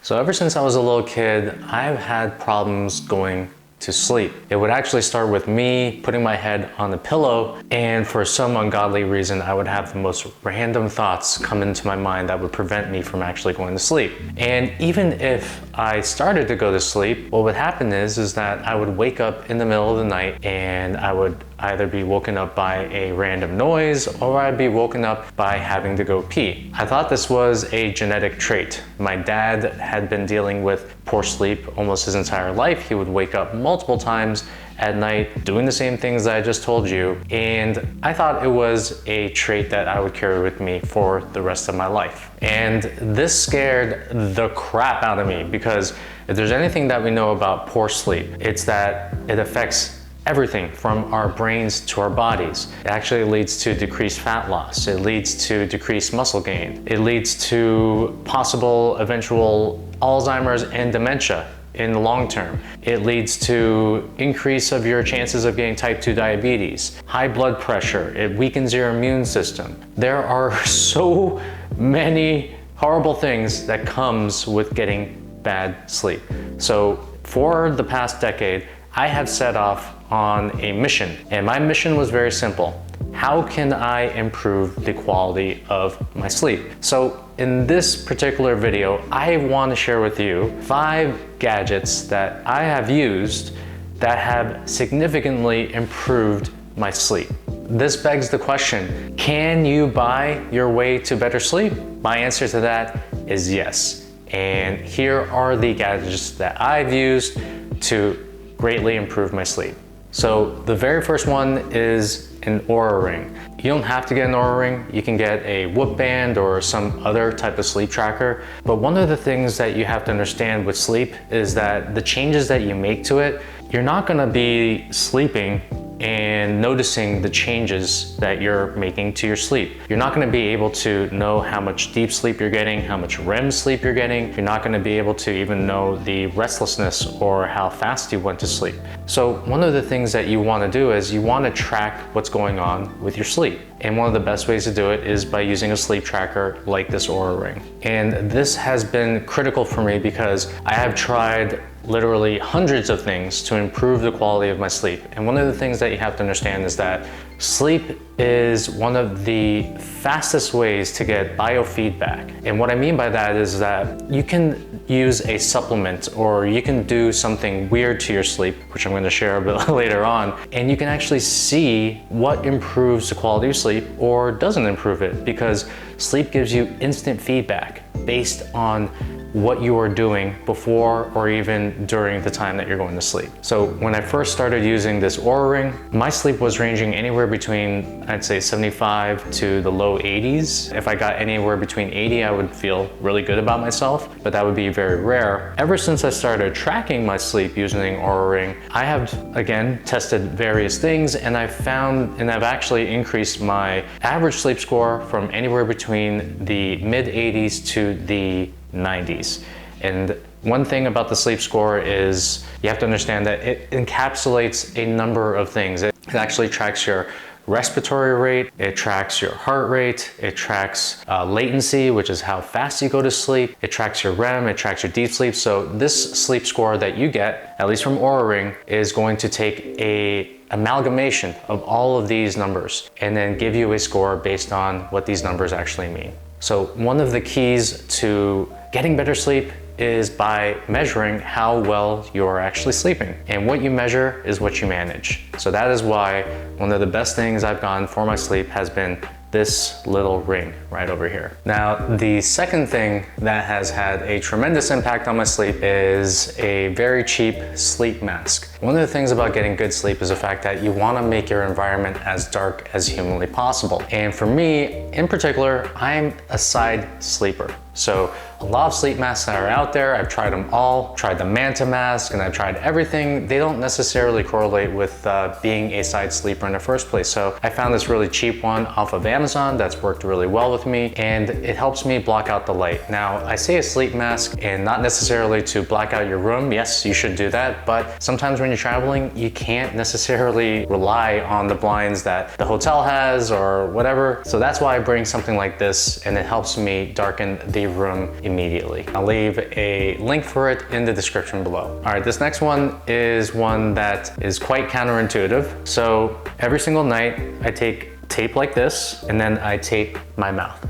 So ever since I was a little kid, I've had problems going to sleep. It would actually start with me putting my head on the pillow, and for some ungodly reason, I would have the most random thoughts come into my mind that would prevent me from actually going to sleep. And even if I started to go to sleep, what would happen is that I would wake up in the middle of the night and I would either be woken up by a random noise or I'd be woken up by having to go pee. I thought this was a genetic trait. My dad had been dealing with poor sleep almost his entire life. He would wake up multiple times at night doing the same things that I just told you, and I thought it was a trait that I would carry with me for the rest of my life. And this scared the crap out of me, because if there's anything that we know about poor sleep, it's that it affects everything from our brains to our bodies. It actually leads to decreased fat loss. It leads to decreased muscle gain. It leads to possible eventual Alzheimer's and dementia in the long term. It leads to increase of your chances of getting type 2 diabetes, high blood pressure. It weakens your immune system. There are so many horrible things that comes with getting bad sleep. So for the past decade, I have set off on a mission, and my mission was very simple. How can I improve the quality of my sleep? So in this particular video, I want to share with you 5 gadgets that I have used that have significantly improved my sleep. This begs the question, can you buy your way to better sleep? My answer to that is yes. And here are the gadgets that I've used to greatly improve my sleep. So the very first one is an Oura ring. You don't have to get an Oura ring. You can get a Whoop band or some other type of sleep tracker. But one of the things that you have to understand with sleep is that the changes that you make to it, you're not gonna be sleeping and noticing the changes that you're making to your sleep. You're not gonna be able to know how much deep sleep you're getting, how much REM sleep you're getting. You're not gonna be able to even know the restlessness or how fast you went to sleep. So one of the things that you wanna do is you wanna track what's going on with your sleep. And one of the best ways to do it is by using a sleep tracker like this Oura ring. And this has been critical for me because I have tried literally hundreds of things to improve the quality of my sleep. And one of the things that you have to understand is that sleep is one of the fastest ways to get biofeedback. And what I mean by that is that you can use a supplement or you can do something weird to your sleep, which I'm going to share a bit later on, and you can actually see what improves the quality of sleep or doesn't improve it, because sleep gives you instant feedback based on what you are doing before or even during the time that you're going to sleep. So when I first started using this Oura ring, my sleep was ranging anywhere between, I'd say 75 to the low 80s. If I got anywhere between 80, I would feel really good about myself, but that would be very rare. Ever since I started tracking my sleep using the Oura ring, I have again tested various things, and I've actually increased my average sleep score from anywhere between the mid 80s to the 90s. And one thing about the sleep score is you have to understand that it encapsulates a number of things. It actually tracks your respiratory rate, it tracks your heart rate, it tracks latency, which is how fast you go to sleep, it tracks your REM, it tracks your deep sleep. So this sleep score that you get, at least from Oura ring, is going to take a amalgamation of all of these numbers and then give you a score based on what these numbers actually mean. So one of the keys to getting better sleep is by measuring how well you're actually sleeping. And what you measure is what you manage. So that is why one of the best things I've gotten for my sleep has been this little ring right over here. Now, the second thing that has had a tremendous impact on my sleep is a very cheap sleep mask. One of the things about getting good sleep is the fact that you want to make your environment as dark as humanly possible. And for me, in particular, I'm a side sleeper. So a lot of sleep masks that are out there, I've tried them all, tried the Manta mask, and I've tried everything. They don't necessarily correlate with being a side sleeper in the first place. So I found this really cheap one off of Amazon that's worked really well with me, and it helps me block out the light. Now, I say a sleep mask and not necessarily to black out your room. Yes, you should do that, but sometimes when you're traveling, you can't necessarily rely on the blinds that the hotel has or whatever. So that's why I bring something like this, and it helps me darken the leave room immediately. I'll leave a link for it in the description below. All right, this next one is one that is quite counterintuitive. So every single night I take tape like this and then I tape my mouth.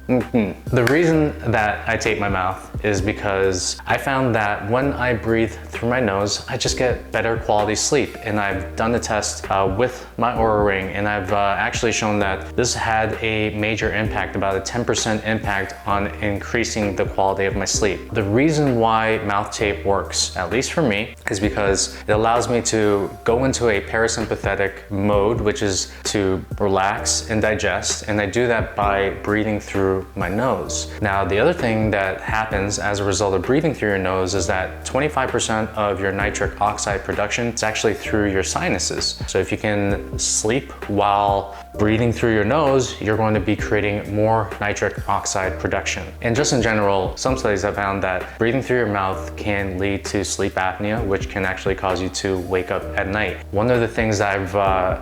The reason that I tape my mouth is because I found that when I breathe through my nose, I just get better quality sleep. And I've done the test with my Oura Ring, and I've actually shown that this had a major impact, about a 10% impact on increasing the quality of my sleep. The reason why mouth tape works, at least for me, is because it allows me to go into a parasympathetic mode, which is to relax and digest. And I do that by breathing through my nose. Now, the other thing that happens as a result of breathing through your nose is that 25% of your nitric oxide production is actually through your sinuses. So if you can sleep while breathing through your nose, you're going to be creating more nitric oxide production. And just in general, some studies have found that breathing through your mouth can lead to sleep apnea, which can actually cause you to wake up at night. One of the things I've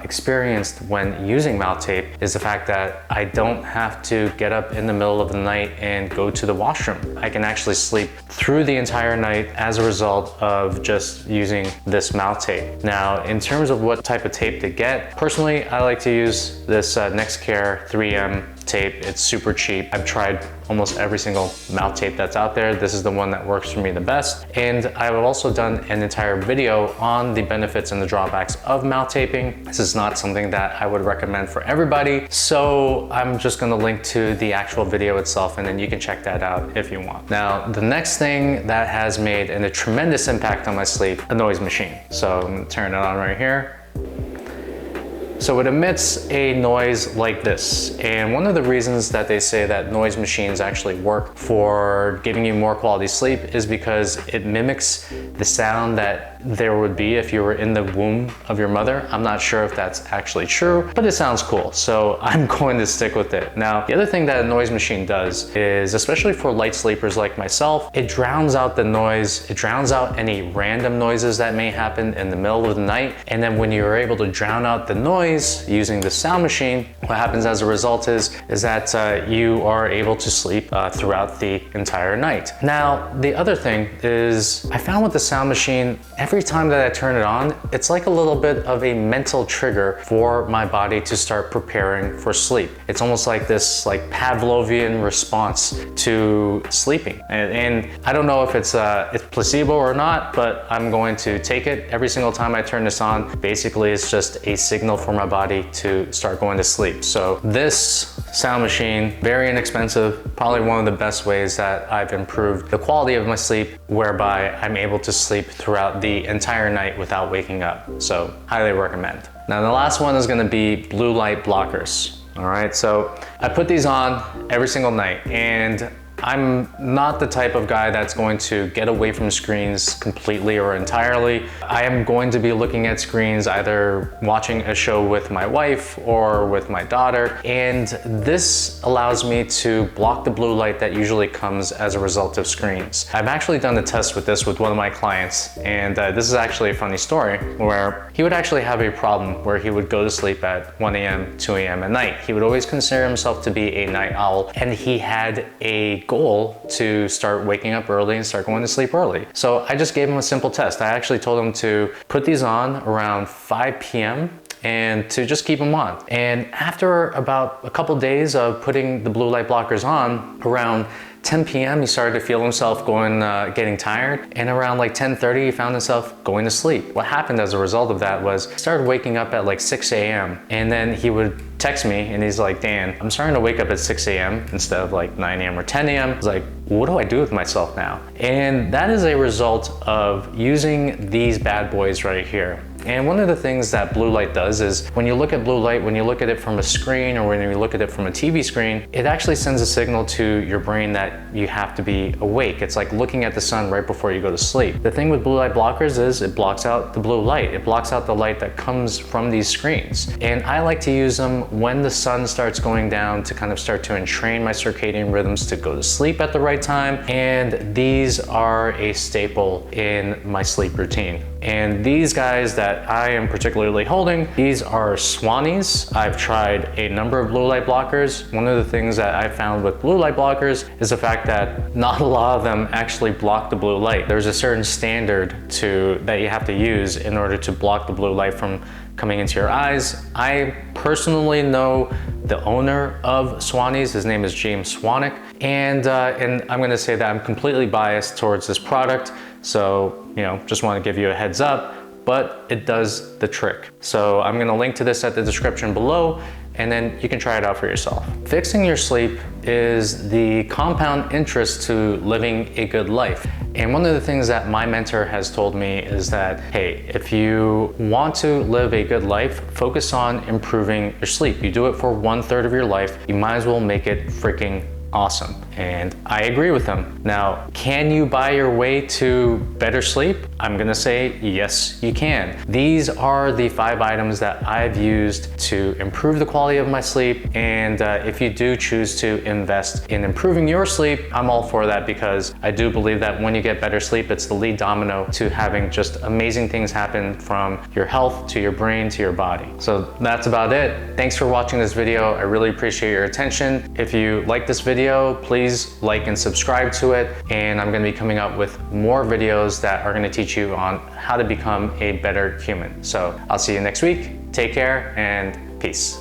experienced when using mouth tape is the fact that I don't have to get up in the middle of the night and go to the washroom. I can actually sleep through the entire night as a result of just using this mouth tape. Now, in terms of what type of tape to get, personally, I like to use this NextCare 3M tape. It's super cheap. I've tried almost every single mouth tape that's out there. This is the one that works for me the best. And I've also done an entire video on the benefits and the drawbacks of mouth taping. This is not something that I would recommend for everybody. So I'm just gonna link to the actual video itself, and then you can check that out if you want. Now, the next thing that has made a tremendous impact on my sleep, a noise machine. So I'm gonna turn it on right here. So it emits a noise like this. And one of the reasons that they say that noise machines actually work for giving you more quality sleep is because it mimics the sound that there would be if you were in the womb of your mother. I'm not sure if that's actually true, but it sounds cool. So I'm going to stick with it. Now, the other thing that a noise machine does is, especially for light sleepers like myself, it drowns out the noise. It drowns out any random noises that may happen in the middle of the night. And then when you're able to drown out the noise using the sound machine, what happens as a result is that you are able to sleep throughout the entire night. Now, the other thing is, I found with the sound machine, every time that I turn it on, it's like a little bit of a mental trigger for my body to start preparing for sleep. It's almost like this Pavlovian response to sleeping. And I don't know if it's placebo or not, but I'm going to take it every single time I turn this on. Basically, it's just a signal for my body to start going to sleep. So this sound machine, very inexpensive, probably one of the best ways that I've improved the quality of my sleep, whereby I'm able to sleep throughout the entire night without waking up. So highly recommend. Now, the last one is going to be blue light blockers. All right, so I put these on every single night, and I'm not the type of guy that's going to get away from screens completely or entirely. I am going to be looking at screens, either watching a show with my wife or with my daughter, and this allows me to block the blue light that usually comes as a result of screens. I've actually done a test with this with one of my clients, and this is actually a funny story where he would actually have a problem where he would go to sleep at 1 a.m., 2 a.m. at night. He would always consider himself to be a night owl, and he had a goal to start waking up early and start going to sleep early. So I just gave him a simple test. I actually told him to put these on around 5 p.m. and to just keep them on. And after about a couple days of putting the blue light blockers on, around 10 p.m. he started to feel himself getting tired, and around 10:30 he found himself going to sleep. What happened as a result of that was he started waking up at 6 a.m. and then he would text me and he's like, Dan, I'm starting to wake up at 6 a.m. instead of 9 a.m. or 10 a.m. I was like, what do I do with myself now? And that is a result of using these bad boys right here. And one of the things that blue light does is, when you look at blue light, when you look at it from a screen or when you look at it from a TV screen, it actually sends a signal to your brain that you have to be awake. It's like looking at the sun right before you go to sleep. The thing with blue light blockers is it blocks out the blue light. It blocks out the light that comes from these screens. And I like to use them when the sun starts going down to kind of start to entrain my circadian rhythms to go to sleep at the right time. And these are a staple in my sleep routine. And these guys that that I am particularly holding, these are Swannies. I've tried a number of blue light blockers. One of the things that I found with blue light blockers is the fact that not a lot of them actually block the blue light. There's a certain standard that you have to use in order to block the blue light from coming into your eyes. I personally know the owner of Swannies. His name is James Swanick, and I'm going to say that I'm completely biased towards this product. So, just want to give you a heads up, but it does the trick. So I'm going to link to this at the description below, and then you can try it out for yourself. Fixing your sleep is the compound interest to living a good life. And one of the things that my mentor has told me is that, hey, if you want to live a good life, focus on improving your sleep. You do it for 1/3 of your life, you might as well make it freaking awesome. And I agree with him. Now, can you buy your way to better sleep? I'm gonna say yes, you can. These are the 5 items that I've used to improve the quality of my sleep. And if you do choose to invest in improving your sleep, I'm all for that, because I do believe that when you get better sleep, it's the lead domino to having just amazing things happen, from your health to your brain to your body. So that's about it. Thanks for watching this video. I really appreciate your attention. If you like this video, please like and subscribe to it. And I'm gonna be coming up with more videos that are gonna teach you on how to become a better human. So I'll see you next week. Take care and peace.